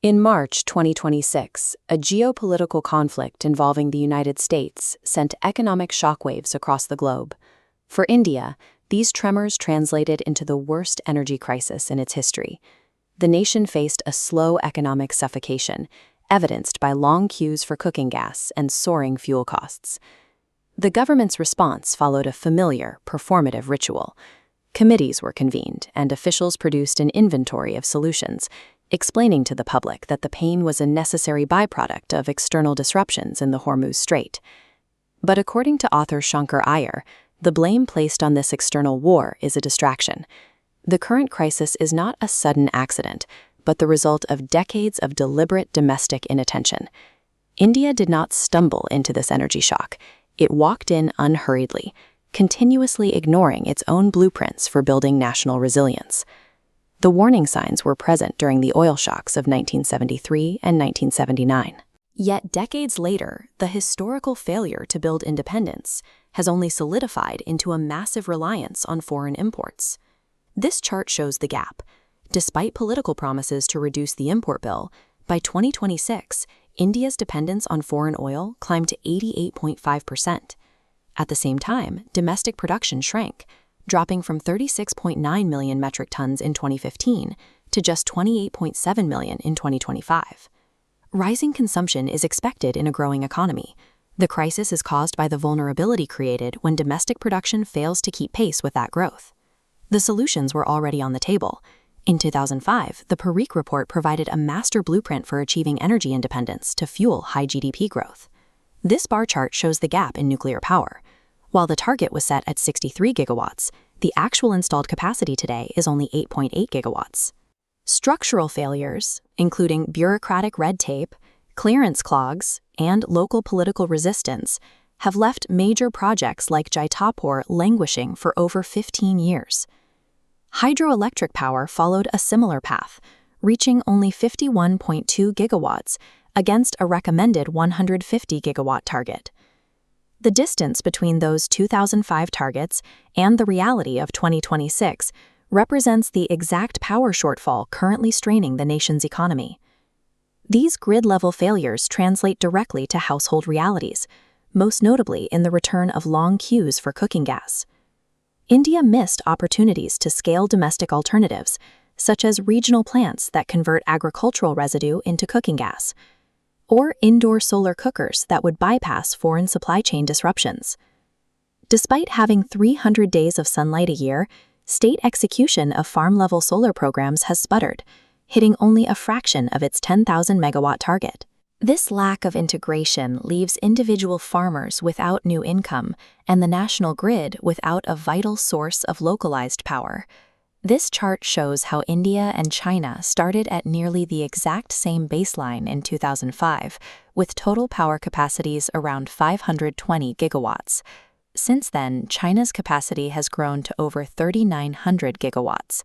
In March 2026, a geopolitical conflict involving the United States sent economic shockwaves across the globe. For India, these tremors translated into the worst energy crisis in its history. The nation faced a slow economic suffocation, evidenced by long queues for cooking gas and soaring fuel costs. The government's response followed a familiar, performative ritual. Committees were convened, and officials produced an inventory of solutions, explaining to the public that the pain was a necessary byproduct of external disruptions in the Hormuz Strait. But according to author Shankar Iyer, the blame placed on this external war is a distraction. The current crisis is not a sudden accident, but the result of decades of deliberate domestic inattention. India did not stumble into this energy shock. It walked in unhurriedly, continuously ignoring its own blueprints for building national resilience. The warning signs were present during the oil shocks of 1973 and 1979. Yet decades later, the historical failure to build independence has only solidified into a massive reliance on foreign imports. This chart shows the gap. Despite political promises to reduce the import bill, by 2026, India's dependence on foreign oil climbed to 88.5%. At the same time, domestic production shrank, dropping from 36.9 million metric tons in 2015 to just 28.7 million in 2025. Rising consumption is expected in a growing economy. The crisis is caused by the vulnerability created when domestic production fails to keep pace with that growth. The solutions were already on the table. In 2005, the Parikh report provided a master blueprint for achieving energy independence to fuel high GDP growth. This bar chart shows the gap in nuclear power. While the target was set at 63 gigawatts, the actual installed capacity today is only 8.8 gigawatts. Structural failures, including bureaucratic red tape, clearance clogs, and local political resistance, have left major projects like Jaitapur languishing for over 15 years. Hydroelectric power followed a similar path, reaching only 51.2 gigawatts against a recommended 150 gigawatt target. The distance between those 2005 targets and the reality of 2026 represents the exact power shortfall currently straining the nation's economy. These grid-level failures translate directly to household realities, most notably in the return of long queues for cooking gas. India missed opportunities to scale domestic alternatives, such as regional plants that convert agricultural residue into cooking gas, or indoor solar cookers that would bypass foreign supply chain disruptions. Despite having 300 days of sunlight a year, state execution of farm-level solar programs has sputtered, hitting only a fraction of its 10,000 megawatt target. This lack of integration leaves individual farmers without new income and the national grid without a vital source of localized power. This chart shows how India and China started at nearly the exact same baseline in 2005, with total power capacities around 520 gigawatts. Since then, China's capacity has grown to over 3,900 gigawatts.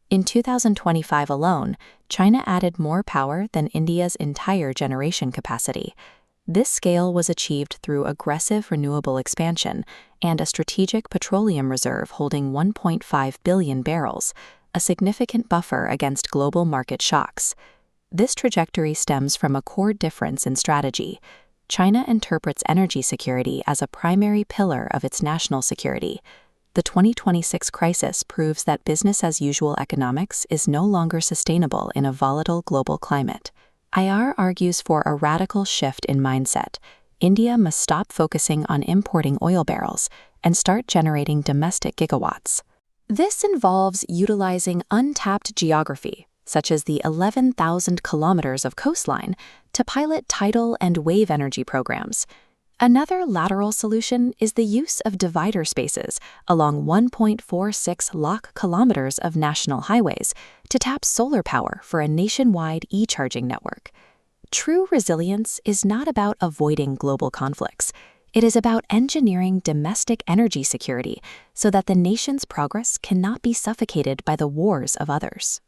In 2025 alone, China added more power than India's entire generation capacity. This scale was achieved through aggressive renewable expansion and a strategic petroleum reserve holding 1.5 billion barrels, a significant buffer against global market shocks. This trajectory stems from a core difference in strategy. China interprets energy security as a primary pillar of its national security. The 2026 crisis proves that business-as-usual economics is no longer sustainable in a volatile global climate. IR argues for a radical shift in mindset. India must stop focusing on importing oil barrels and start generating domestic gigawatts. This involves utilizing untapped geography, such as the 11,000 kilometers of coastline, to pilot tidal and wave energy programs. Another lateral solution is the use of divider spaces along 1.46 lakh kilometers of national highways to tap solar power for a nationwide e-charging network. True resilience is not about avoiding global conflicts. It is about engineering domestic energy security so that the nation's progress cannot be suffocated by the wars of others.